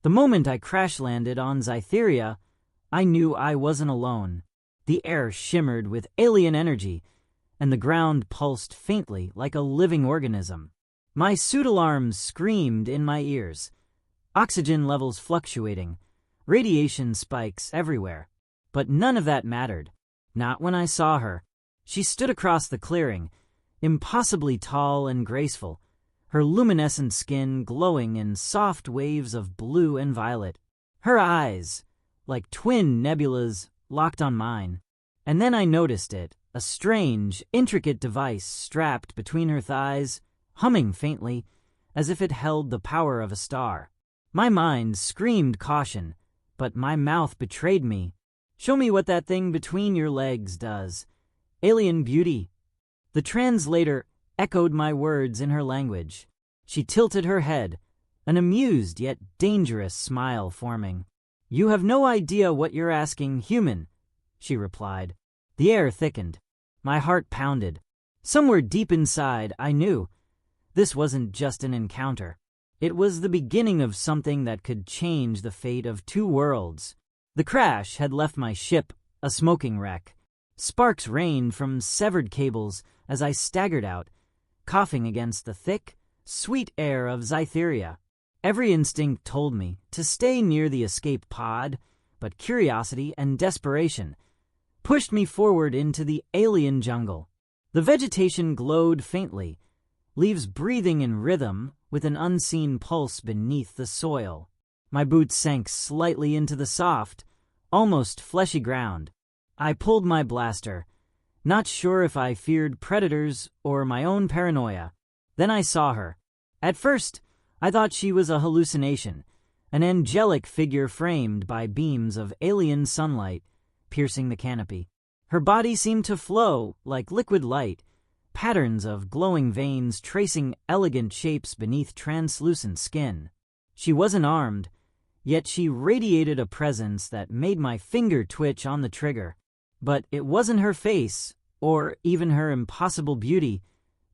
The moment I crash-landed on Zytheria, I knew I wasn't alone. The air shimmered with alien energy, and the ground pulsed faintly like a living organism. My suit alarms screamed in my ears, oxygen levels fluctuating, radiation spikes everywhere. But none of that mattered. Not when I saw her. She stood across the clearing, impossibly tall and graceful, her luminescent skin glowing in soft waves of blue and violet. Her eyes, like twin nebulas, locked on mine. And then I noticed it, a strange, intricate device strapped between her thighs, humming faintly, as if it held the power of a star. My mind screamed caution, but my mouth betrayed me. "Show me what that thing between your legs does. Alien beauty." The translator echoed my words in her language. She tilted her head, an amused yet dangerous smile forming. "You have no idea what you're asking, human," she replied. The air thickened. My heart pounded. Somewhere deep inside, I knew this wasn't just an encounter. It was the beginning of something that could change the fate of two worlds. The crash had left my ship a smoking wreck. Sparks rained from severed cables as I staggered out, coughing against the thick, sweet air of Zytheria. Every instinct told me to stay near the escape pod, but curiosity and desperation pushed me forward into the alien jungle. The vegetation glowed faintly, leaves breathing in rhythm with an unseen pulse beneath the soil. My boots sank slightly into the soft, almost fleshy ground. I pulled my blaster, not sure if I feared predators or my own paranoia. Then I saw her. At first, I thought she was a hallucination, an angelic figure framed by beams of alien sunlight piercing the canopy. Her body seemed to flow like liquid light, patterns of glowing veins tracing elegant shapes beneath translucent skin. She wasn't armed, yet she radiated a presence that made my finger twitch on the trigger. But it wasn't her face, or even her impossible beauty,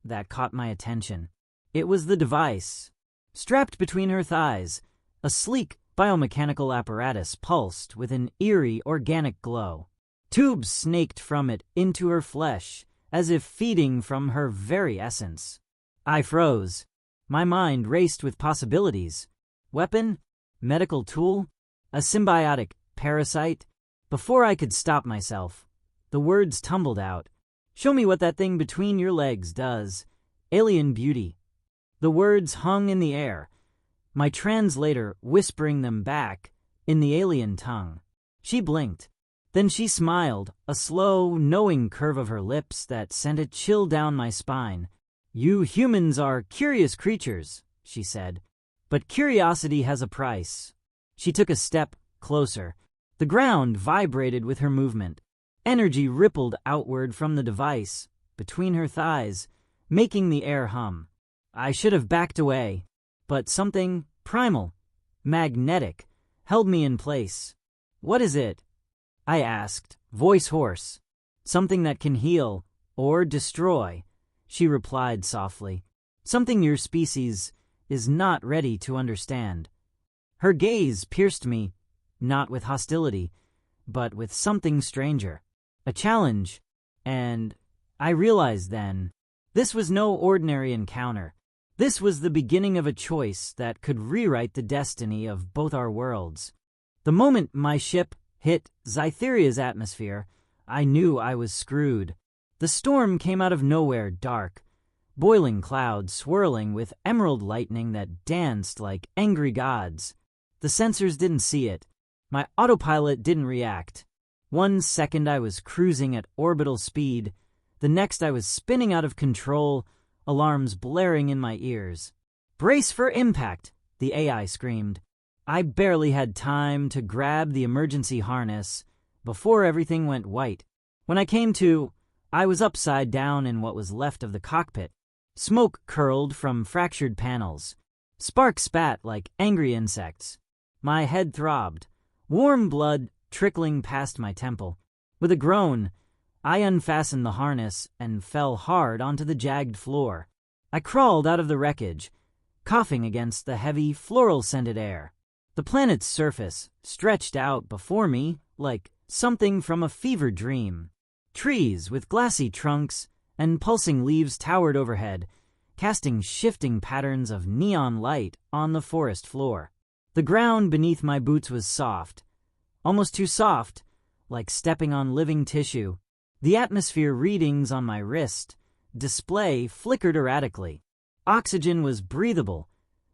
that caught my attention. It was the device. Strapped between her thighs, a sleek biomechanical apparatus pulsed with an eerie organic glow. Tubes snaked from it into her flesh, as if feeding from her very essence. I froze. My mind raced with possibilities. Weapon? Medical tool? A symbiotic parasite? Before I could stop myself, the words tumbled out. "Show me what that thing between your legs does. Alien beauty." The words hung in the air, my translator whispering them back in the alien tongue. She blinked. Then she smiled, a slow, knowing curve of her lips that sent a chill down my spine. "You humans are curious creatures," she said, "but curiosity has a price." She took a step closer. The ground vibrated with her movement. Energy rippled outward from the device, between her thighs, making the air hum. I should have backed away, but something primal, magnetic, held me in place. "What is it?" I asked, voice hoarse. "Something that can heal or destroy," she replied softly. "Something your species is not ready to understand." Her gaze pierced me, not with hostility, but with something stranger. A challenge, and I realized then, this was no ordinary encounter. This was the beginning of a choice that could rewrite the destiny of both our worlds. The moment my ship hit Zytheria's atmosphere, I knew I was screwed. The storm came out of nowhere, dark, boiling clouds swirling with emerald lightning that danced like angry gods. The sensors didn't see it. My autopilot didn't react. 1 second I was cruising at orbital speed. The next I was spinning out of control, alarms blaring in my ears. "Brace for impact," the AI screamed. I barely had time to grab the emergency harness before everything went white. When I came to, I was upside down in what was left of the cockpit. Smoke curled from fractured panels. Sparks spat like angry insects. My head throbbed, warm blood trickling past my temple. With a groan, I unfastened the harness and fell hard onto the jagged floor. I crawled out of the wreckage, coughing against the heavy, floral-scented air. The planet's surface stretched out before me like something from a fever dream. Trees with glassy trunks and pulsing leaves towered overhead, casting shifting patterns of neon light on the forest floor. The ground beneath my boots was soft, almost too soft, like stepping on living tissue. The atmosphere readings on my wrist display flickered erratically. Oxygen was breathable,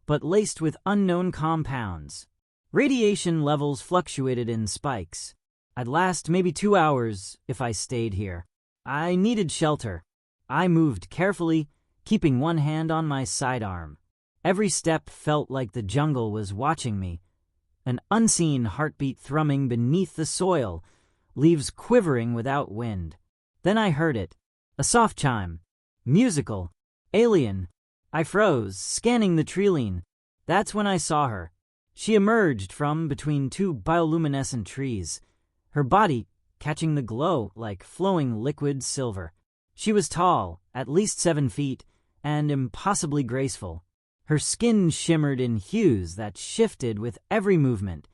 but laced with unknown compounds. Radiation levels fluctuated in spikes. I'd last maybe 2 hours if I stayed here. I needed shelter. I moved carefully, keeping one hand on my sidearm. Every step felt like the jungle was watching me, an unseen heartbeat thrumming beneath the soil, leaves quivering without wind. Then I heard it, a soft chime, musical, alien. I froze, scanning the treeline. That's when I saw her. She emerged from between two bioluminescent trees, her body catching the glow like flowing liquid silver. She was tall, at least 7 feet, and impossibly graceful. Her skin shimmered in hues that shifted with every movement.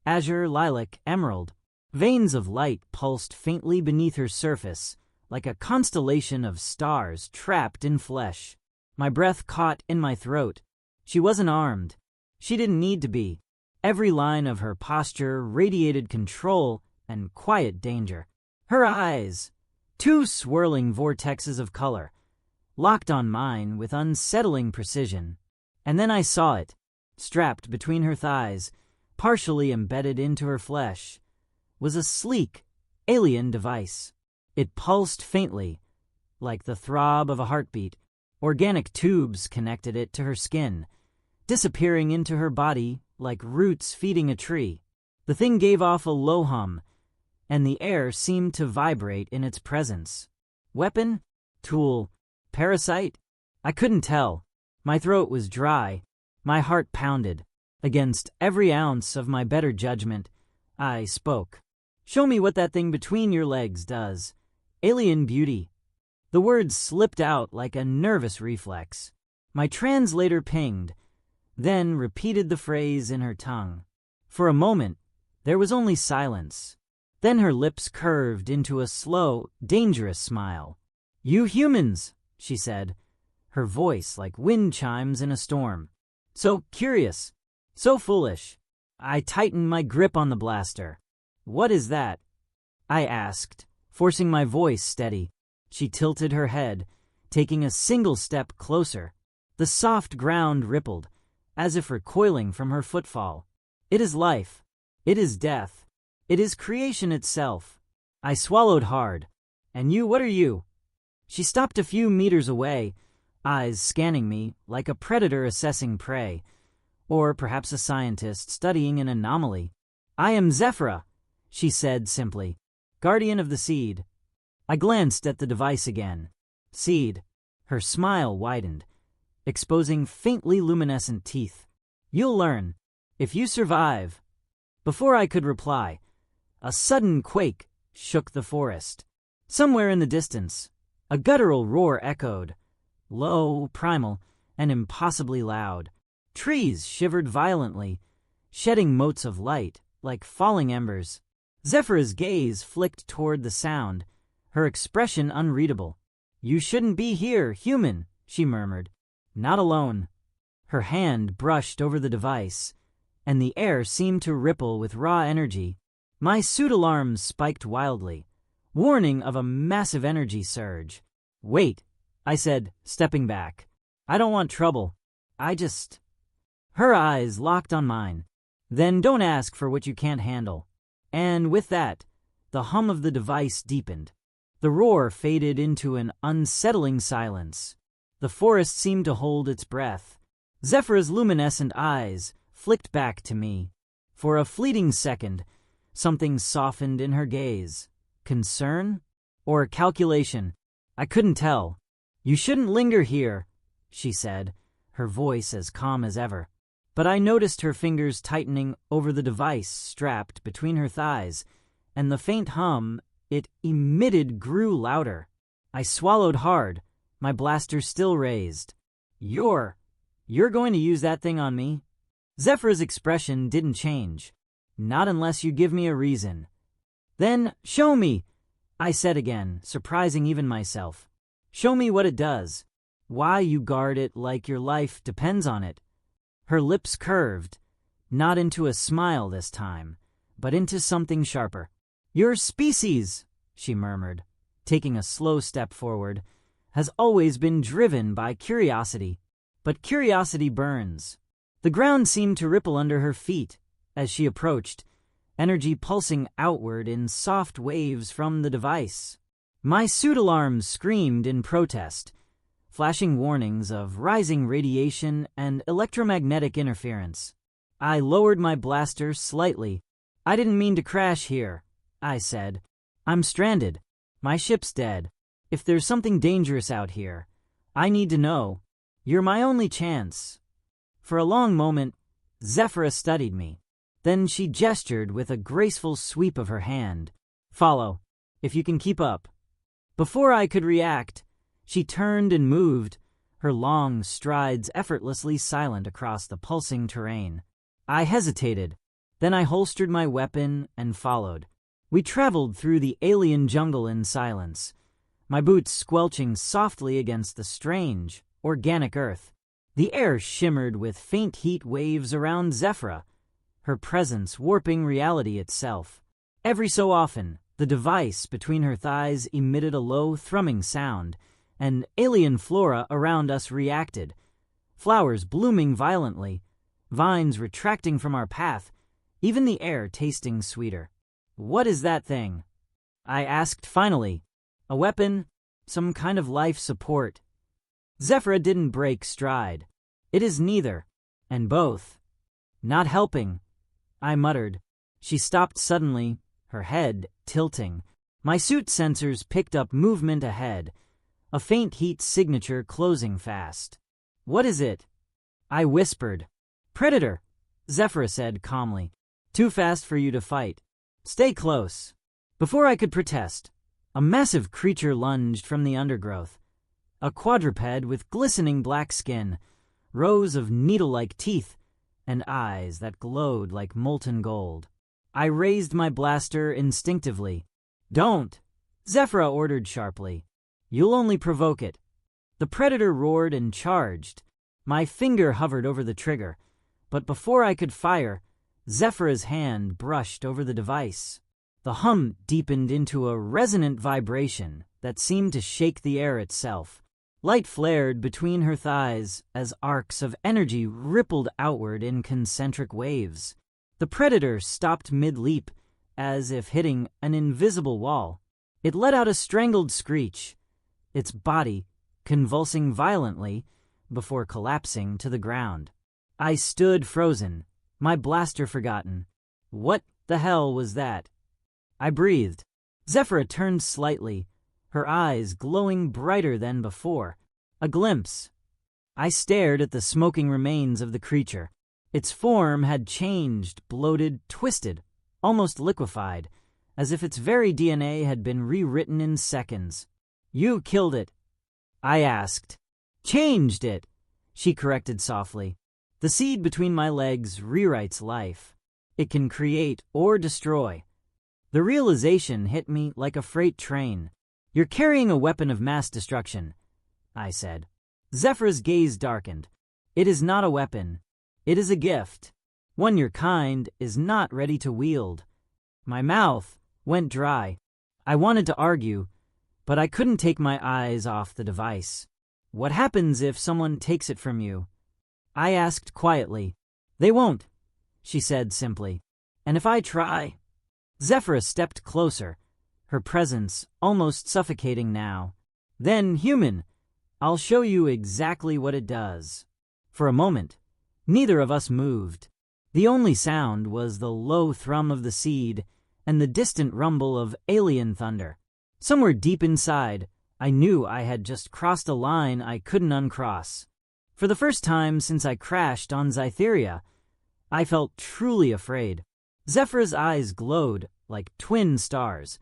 Azure, lilac, emerald. Veins of light pulsed faintly beneath her surface, like a constellation of stars trapped in flesh. My breath caught in my throat. She wasn't armed. She didn't need to be. Every line of her posture radiated control and quiet danger. Her eyes, 2 swirling vortexes of color, locked on mine with unsettling precision. And then I saw it, strapped between her thighs, partially embedded into her flesh, was a sleek, alien device. It pulsed faintly, like the throb of a heartbeat. Organic tubes connected it to her skin, disappearing into her body like roots feeding a tree. The thing gave off a low hum, and the air seemed to vibrate in its presence. Weapon? Tool? Parasite? I couldn't tell. My throat was dry. My heart pounded. Against every ounce of my better judgment, I spoke. "Show me what that thing between your legs does. Alien beauty." The words slipped out like a nervous reflex. My translator pinged, then repeated the phrase in her tongue. For a moment, there was only silence. Then her lips curved into a slow, dangerous smile. "You humans," she said, her voice like wind chimes in a storm. "So curious, so foolish." I tightened my grip on the blaster. "What is that?" I asked, forcing my voice steady. She tilted her head, taking a single step closer. The soft ground rippled, as if recoiling from her footfall. "It is life. It is death. It is creation itself." I swallowed hard. "And you, what are you?" She stopped a few meters away, eyes scanning me like a predator assessing prey, or perhaps a scientist studying an anomaly. "I am Zephyra," she said simply, "guardian of the seed." I glanced at the device again. Seed. Her smile widened, exposing faintly luminescent teeth. "You'll learn. If you survive." Before I could reply, a sudden quake shook the forest. Somewhere in the distance, a guttural roar echoed, low, primal, and impossibly loud. Trees shivered violently, shedding motes of light like falling embers. Zephyra's gaze flicked toward the sound, her expression unreadable. "You shouldn't be here, human," she murmured. "Not alone." Her hand brushed over the device, and the air seemed to ripple with raw energy. My suit alarms spiked wildly, warning of a massive energy surge. "Wait," I said, stepping back. "I don't want trouble. I just—" Her eyes locked on mine. "Then don't ask for what you can't handle." And with that, the hum of the device deepened. The roar faded into an unsettling silence. The forest seemed to hold its breath. Zephyra's luminescent eyes flicked back to me. For a fleeting second, something softened in her gaze. Concern? Or calculation? I couldn't tell. "You shouldn't linger here," she said, her voice as calm as ever. But I noticed her fingers tightening over the device strapped between her thighs, and the faint hum it emitted grew louder. I swallowed hard, my blaster still raised. You're going to use that thing on me?" Zephyr's expression didn't change. Not unless you give me a reason. Then, show me, I said again, surprising even myself. Show me what it does. Why you guard it like your life depends on it. Her lips curved, not into a smile this time, but into something sharper. Your species, she murmured, taking a slow step forward, has always been driven by curiosity. But curiosity burns. The ground seemed to ripple under her feet as she approached, energy pulsing outward in soft waves from the device. My suit alarms screamed in protest, flashing warnings of rising radiation and electromagnetic interference. I lowered my blaster slightly. I didn't mean to crash here, I said. I'm stranded. My ship's dead. If there's something dangerous out here, I need to know. You're my only chance. For a long moment, Zephyra studied me. Then she gestured with a graceful sweep of her hand. Follow, if you can keep up. Before I could react, she turned and moved, her long strides effortlessly silent across the pulsing terrain. I hesitated. Then I holstered my weapon and followed. We traveled through the alien jungle in silence, my boots squelching softly against the strange, organic earth. The air shimmered with faint heat waves around Zephyra, her presence warping reality itself. Every so often, the device between her thighs emitted a low, thrumming sound, and alien flora around us reacted. Flowers blooming violently, vines retracting from our path, even the air tasting sweeter. What is that thing? I asked finally. A weapon? Some kind of life support? Zephyra didn't break stride. It is neither, and both. Not helping, I muttered. She stopped suddenly, her head tilting. My suit sensors picked up movement ahead, a faint heat signature closing fast. What is it? I whispered. Predator, Zephyra said calmly. Too fast for you to fight. Stay close. Before I could protest, a massive creature lunged from the undergrowth. A quadruped with glistening black skin, rows of needle-like teeth, and eyes that glowed like molten gold. I raised my blaster instinctively. Don't, Zephyra ordered sharply. You'll only provoke it. The predator roared and charged. My finger hovered over the trigger, but before I could fire, Zephyra's hand brushed over the device. The hum deepened into a resonant vibration that seemed to shake the air itself. Light flared between her thighs as arcs of energy rippled outward in concentric waves. The predator stopped mid-leap, as if hitting an invisible wall. It let out a strangled screech, its body convulsing violently before collapsing to the ground. I stood frozen, my blaster forgotten. What the hell was that? I breathed. Zephyra turned slightly, her eyes glowing brighter than before. A glimpse. I stared at the smoking remains of the creature. Its form had changed, bloated, twisted, almost liquefied, as if its very DNA had been rewritten in seconds. You killed it, I asked. Changed it, she corrected softly. The seed between my legs rewrites life. It can create or destroy. The realization hit me like a freight train. You're carrying a weapon of mass destruction, I said. Zephyra's gaze darkened. It is not a weapon. It is a gift. One your kind is not ready to wield. My mouth went dry. I wanted to argue, but I couldn't take my eyes off the device. What happens if someone takes it from you? I asked quietly. They won't, she said simply. And if I try? Zephyra stepped closer, her presence almost suffocating now. Then, human, I'll show you exactly what it does. For a moment, neither of us moved. The only sound was the low thrum of the seed and the distant rumble of alien thunder. Somewhere deep inside, I knew I had just crossed a line I couldn't uncross. For the first time since I crashed on Zytheria, I felt truly afraid. Zephyra's eyes glowed like twin stars,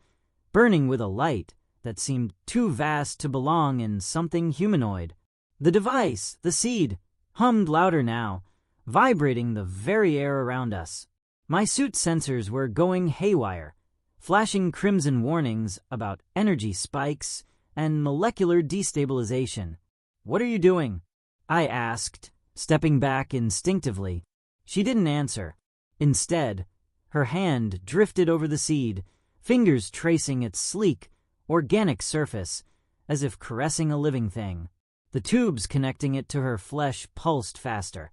burning with a light that seemed too vast to belong in something humanoid. The device, the seed, hummed louder now, vibrating the very air around us. My suit's sensors were going haywire, flashing crimson warnings about energy spikes and molecular destabilization. "What are you doing?" I asked, stepping back instinctively. She didn't answer. Instead, her hand drifted over the seed, fingers tracing its sleek, organic surface, as if caressing a living thing. The tubes connecting it to her flesh pulsed faster,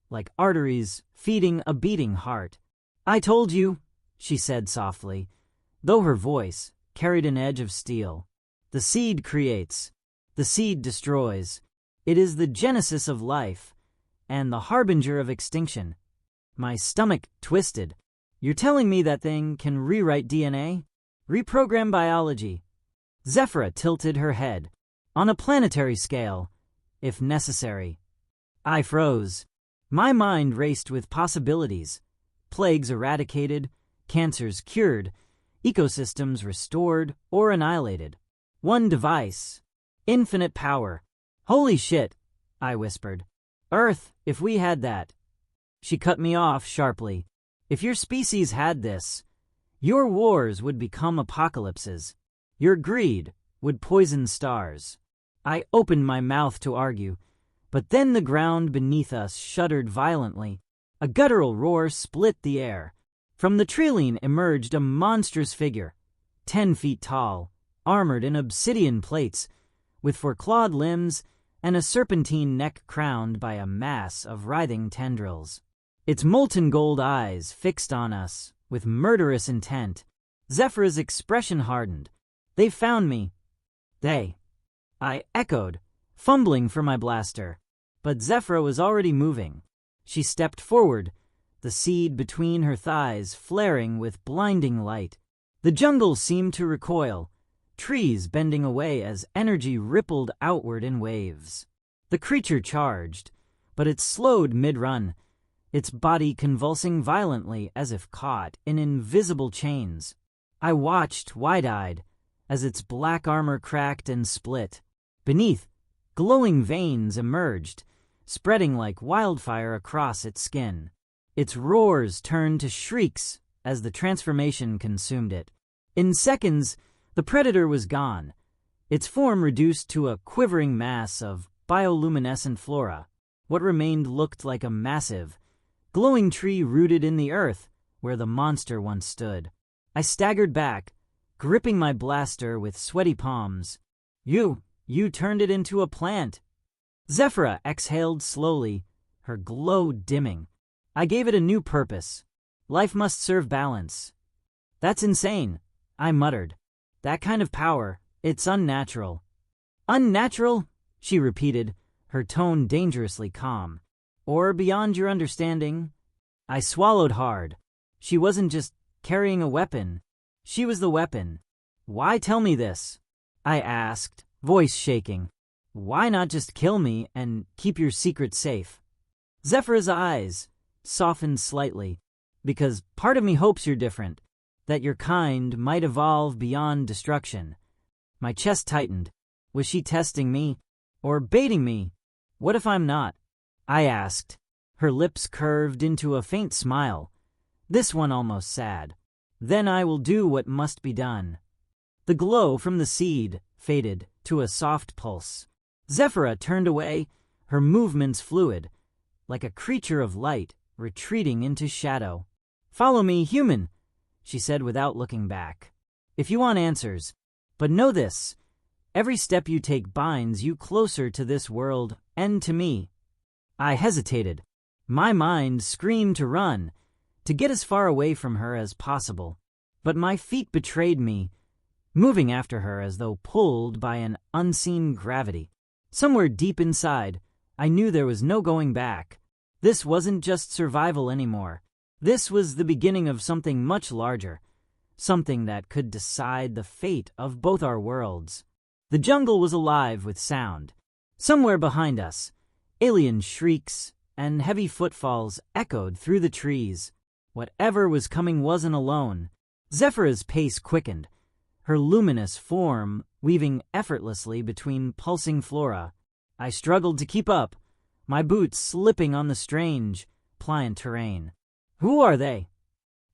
like arteries feeding a beating heart. "I told you," she said softly, though her voice carried an edge of steel. "The seed creates. The seed destroys. It is the genesis of life, and the harbinger of extinction." My stomach twisted. "You're telling me that thing can rewrite DNA? Reprogram biology?" Zephyra tilted her head. "On a planetary scale, if necessary." I froze. My mind raced with possibilities. Plagues eradicated, cancers cured, ecosystems restored or annihilated. One device. Infinite power. "Holy shit," I whispered. "Earth, if we had that." She cut me off sharply. "If your species had this, your wars would become apocalypses. Your greed would poison stars." I opened my mouth to argue, but then the ground beneath us shuddered violently. A guttural roar split the air. From the trilene emerged a monstrous figure, 10 feet tall, armored in obsidian plates, with four-clawed limbs and a serpentine neck crowned by a mass of writhing tendrils. Its molten gold eyes fixed on us with murderous intent. Zephyra's expression hardened. "They found me." "They?" I echoed, fumbling for my blaster. But Zephyra was already moving. She stepped forward, the seed between her thighs flaring with blinding light. The jungle seemed to recoil, trees bending away as energy rippled outward in waves. The creature charged, but it slowed mid-run, its body convulsing violently as if caught in invisible chains. I watched wide-eyed as its black armor cracked and split. Beneath, glowing veins emerged, spreading like wildfire across its skin. Its roars turned to shrieks as the transformation consumed it. In seconds, the predator was gone, its form reduced to a quivering mass of bioluminescent flora. What remained looked like a massive, glowing tree rooted in the earth where the monster once stood. I staggered back, gripping my blaster with sweaty palms. You turned it into a plant." Zephyra exhaled slowly, her glow dimming. "I gave it a new purpose. Life must serve balance." "That's insane," I muttered. "That kind of power, it's unnatural." "Unnatural?" she repeated, her tone dangerously calm. "Or beyond your understanding?" I swallowed hard. She wasn't just carrying a weapon. She was the weapon. "Why tell me this?" I asked, voice shaking. "Why not just kill me and keep your secret safe?" Zephyra's eyes softened slightly. "Because part of me hopes you're different, that your kind might evolve beyond destruction." My chest tightened. Was she testing me? Or baiting me? "What if I'm not?" I asked. Her lips curved into a faint smile, this one almost sad. "Then I will do what must be done." The glow from the seed faded to a soft pulse. Zephyra turned away, her movements fluid, like a creature of light retreating into shadow. "Follow me, human," she said without looking back. "If you want answers. But know this, every step you take binds you closer to this world and to me." I hesitated. My mind screamed to run, to get as far away from her as possible. But my feet betrayed me, moving after her as though pulled by an unseen gravity. Somewhere deep inside, I knew there was no going back. This wasn't just survival anymore. This was the beginning of something much larger, something that could decide the fate of both our worlds. The jungle was alive with sound. Somewhere behind us, alien shrieks and heavy footfalls echoed through the trees. Whatever was coming wasn't alone. Zephyra's pace quickened, her luminous form weaving effortlessly between pulsing flora. I struggled to keep up, my boots slipping on the strange, pliant terrain. Who are they?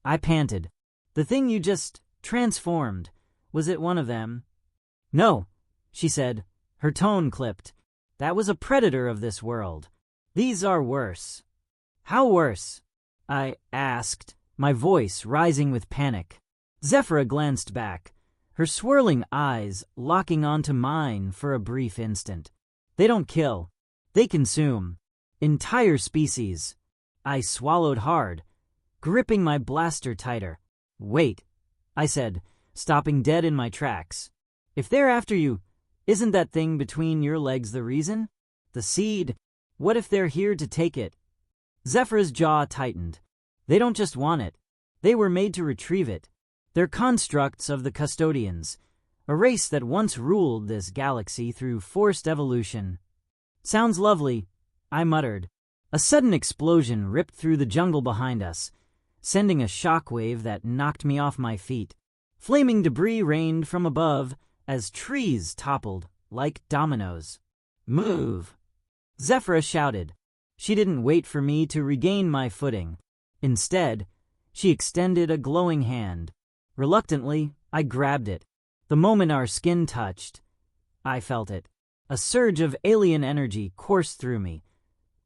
I panted. The thing you just transformed. Was it one of them? No, she said, her tone clipped. That was a predator of this world. These are worse. How worse? I asked, my voice rising with panic. Zephyra glanced back, her swirling eyes locking onto mine for a brief instant. They don't kill. They consume. Entire species. I swallowed hard, gripping my blaster tighter. Wait, I said, stopping dead in my tracks. If they're after you, isn't that thing between your legs the reason? The seed? What if they're here to take it? Zephyra's jaw tightened. They don't just want it. They were made to retrieve it. They're constructs of the custodians, a race that once ruled this galaxy through forced evolution. Sounds lovely, I muttered. A sudden explosion ripped through the jungle behind us, sending a shockwave that knocked me off my feet. Flaming debris rained from above as trees toppled like dominoes. Move! Zephyra shouted. She didn't wait for me to regain my footing. Instead, she extended a glowing hand. Reluctantly, I grabbed it. The moment our skin touched, I felt it. A surge of alien energy coursed through me,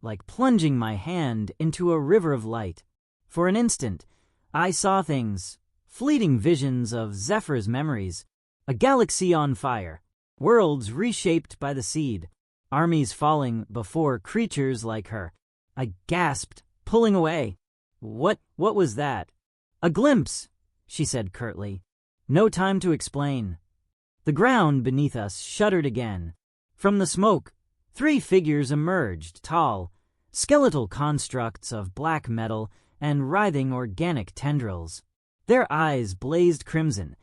like plunging my hand into a river of light. For an instant, I saw things, fleeting visions of Zephyra's memories, a galaxy on fire, worlds reshaped by the seed, armies falling before creatures like her. I gasped, pulling away. What was that? A glimpse, she said curtly. No time to explain. The ground beneath us shuddered again. From the smoke, 3 figures emerged, tall, skeletal constructs of black metal and writhing organic tendrils. Their eyes blazed crimson,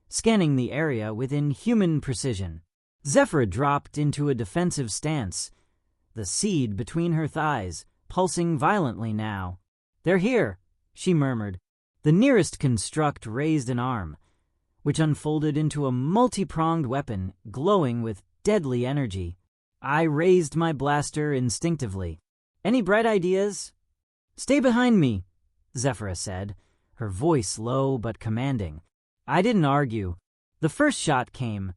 scanning the area with inhuman precision. Zephyra dropped into a defensive stance, the seed between her thighs, pulsing violently now. They're here, she murmured. The nearest construct raised an arm, which unfolded into a multi-pronged weapon glowing with deadly energy. I raised my blaster instinctively. Any bright ideas? Stay behind me, Zephyra said, her voice low but commanding. I didn't argue. The first shot came,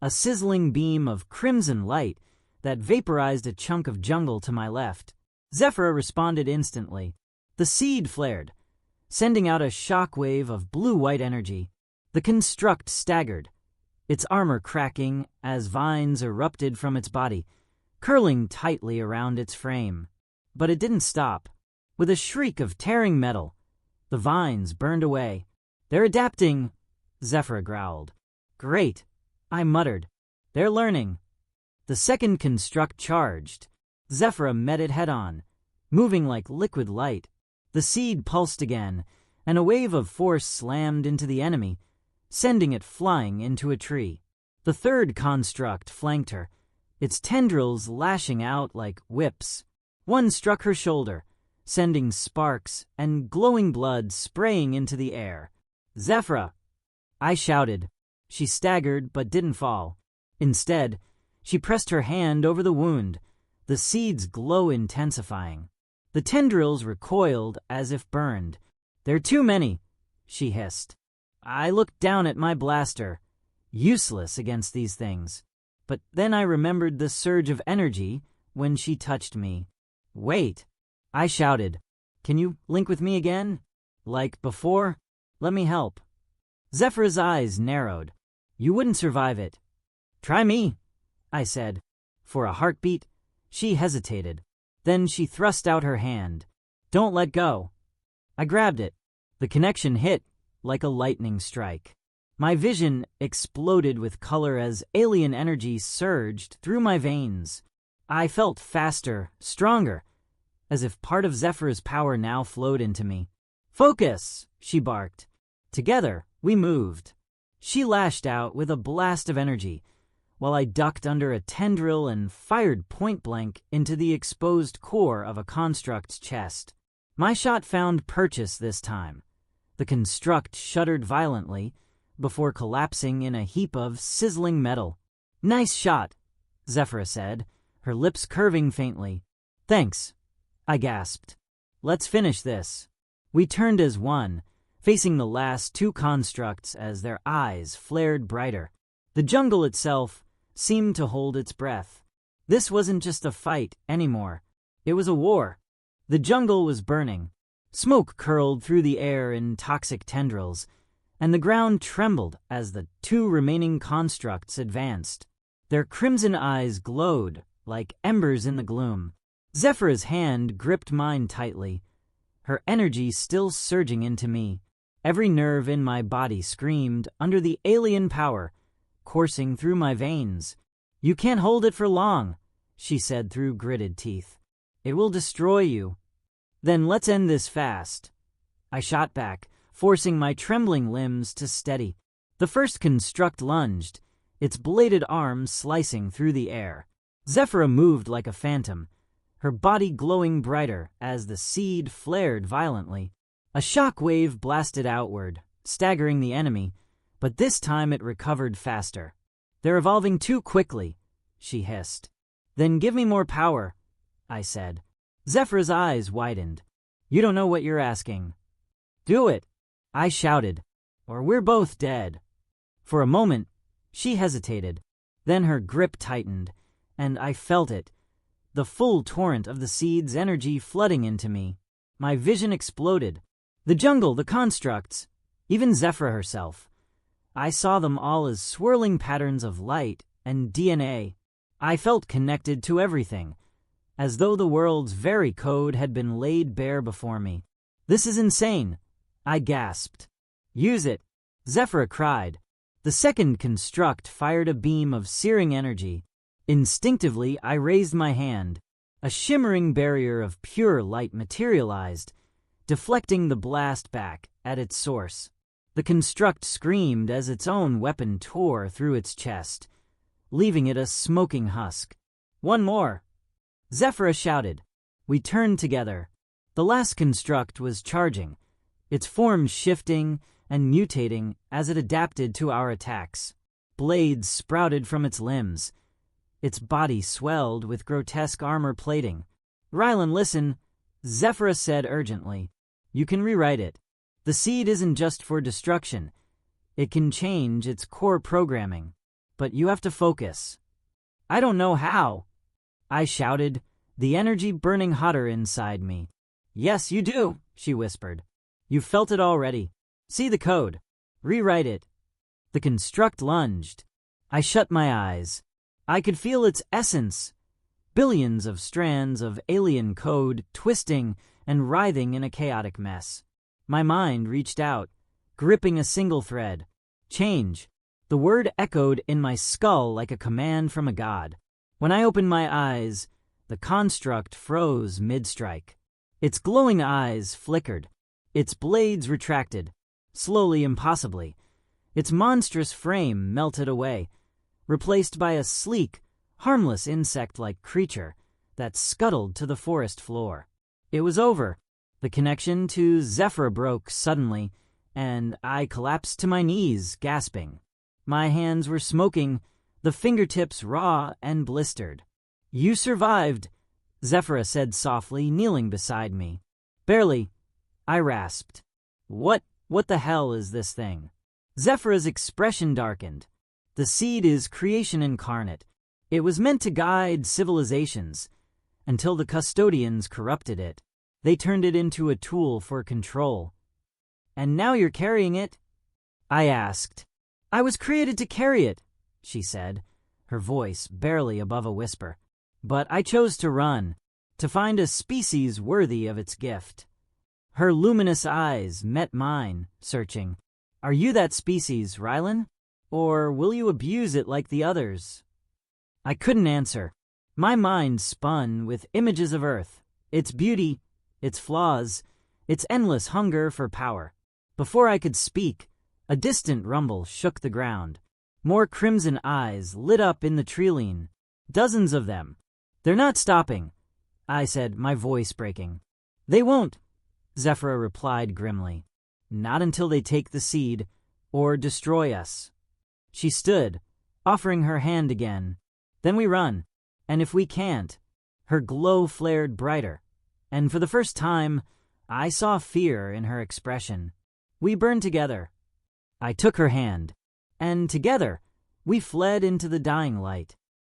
a sizzling beam of crimson light that vaporized a chunk of jungle to my left. Zephyra responded instantly. The seed flared, sending out a shockwave of blue-white energy. The construct staggered, its armor cracking as vines erupted from its body, curling tightly around its frame. But it didn't stop. With a shriek of tearing metal, the vines burned away. They're adapting, Zephyra growled. Great, I muttered. They're learning. The second construct charged. Zephyra met it head-on, moving like liquid light. The seed pulsed again, and a wave of force slammed into the enemy, sending it flying into a tree. The third construct flanked her, its tendrils lashing out like whips. One struck her shoulder, sending sparks and glowing blood spraying into the air. Zephyra! I shouted. She staggered but didn't fall. Instead, she pressed her hand over the wound, the seed's glow intensifying. The tendrils recoiled as if burned. There are too many, she hissed. I looked down at my blaster, useless against these things. But then I remembered the surge of energy when she touched me. Wait, I shouted. Can you link with me again? Like before? Let me help. Zephyra's eyes narrowed. You wouldn't survive it. Try me, I said. For a heartbeat, she hesitated. Then she thrust out her hand. Don't let go. I grabbed it. The connection hit like a lightning strike. My vision exploded with color as alien energy surged through my veins. I felt faster, stronger, as if part of Zephyra's power now flowed into me. Focus, she barked. Together, we moved. She lashed out with a blast of energy, while I ducked under a tendril and fired point-blank into the exposed core of a construct's chest. My shot found purchase this time. The construct shuddered violently before collapsing in a heap of sizzling metal. Nice shot, Zephyra said, her lips curving faintly. Thanks, I gasped. Let's finish this. We turned as one, facing the last two constructs as their eyes flared brighter. The jungle itself seemed to hold its breath. This wasn't just a fight anymore. It was a war. The jungle was burning. Smoke curled through the air in toxic tendrils, and the ground trembled as the two remaining constructs advanced. Their crimson eyes glowed like embers in the gloom. Zephyra's hand gripped mine tightly, her energy still surging into me. Every nerve in my body screamed under the alien power coursing through my veins. "You can't hold it for long," she said through gritted teeth. "It will destroy you." "Then let's end this fast." I shot back, forcing my trembling limbs to steady. The first construct lunged, its bladed arms slicing through the air. Zephyra moved like a phantom, her body glowing brighter as the seed flared violently. A shock wave blasted outward, staggering the enemy, but this time it recovered faster. "They're evolving too quickly," she hissed. "Then give me more power," I said. Zephyra's eyes widened. "You don't know what you're asking." "Do it," I shouted, "or we're both dead." For a moment, she hesitated. Then her grip tightened, and I felt it, the full torrent of the seed's energy flooding into me. My vision exploded. The jungle, the constructs, even Zephyra herself. I saw them all as swirling patterns of light and DNA. I felt connected to everything, as though the world's very code had been laid bare before me. "This is insane," I gasped. "Use it," Zephyra cried. The second construct fired a beam of searing energy. Instinctively, I raised my hand. A shimmering barrier of pure light materialized, deflecting the blast back at its source. The construct screamed as its own weapon tore through its chest, leaving it a smoking husk. "One more," Zephyra shouted. We turned together. The last construct was charging, its form shifting and mutating as it adapted to our attacks. Blades sprouted from its limbs. Its body swelled with grotesque armor plating. "Rylan, listen," Zephyra said urgently. "You can rewrite it. The seed isn't just for destruction. It can change its core programming. But you have to focus." "I don't know how," I shouted, the energy burning hotter inside me. "Yes, you do," she whispered. "You've felt it already. See the code. Rewrite it." The construct lunged. I shut my eyes. I could feel its essence. Billions of strands of alien code twisting and writhing in a chaotic mess. My mind reached out, gripping a single thread. "Change." The word echoed in my skull like a command from a god. When I opened my eyes, the construct froze mid-strike. Its glowing eyes flickered. Its blades retracted, slowly, impossibly. Its monstrous frame melted away, replaced by a sleek, harmless insect-like creature that scuttled to the forest floor. It was over. The connection to Zephyra broke suddenly, and I collapsed to my knees, gasping. My hands were smoking, the fingertips raw and blistered. "You survived," Zephyra said softly, kneeling beside me. "Barely," I rasped. What the hell is this thing?" Zephyra's expression darkened. "The seed is creation incarnate. It was meant to guide civilizations, until the custodians corrupted it. They turned it into a tool for control. And now you're carrying it?" I asked. "I was created to carry it," she said, her voice barely above a whisper. "But I chose to run, to find a species worthy of its gift." Her luminous eyes met mine, searching. "Are you that species, Rylan? Or will you abuse it like the others?" I couldn't answer. My mind spun with images of Earth, its beauty, its flaws, its endless hunger for power. Before I could speak, a distant rumble shook the ground. More crimson eyes lit up in the treeline. Dozens of them. "They're not stopping," I said, my voice breaking. "They won't," Zephyra replied grimly. "Not until they take the seed, or destroy us." She stood, offering her hand again. "Then we run. And if we can't," her glow flared brighter, and for the first time, I saw fear in her expression. We burned together. I took her hand, and together, we fled into the dying light.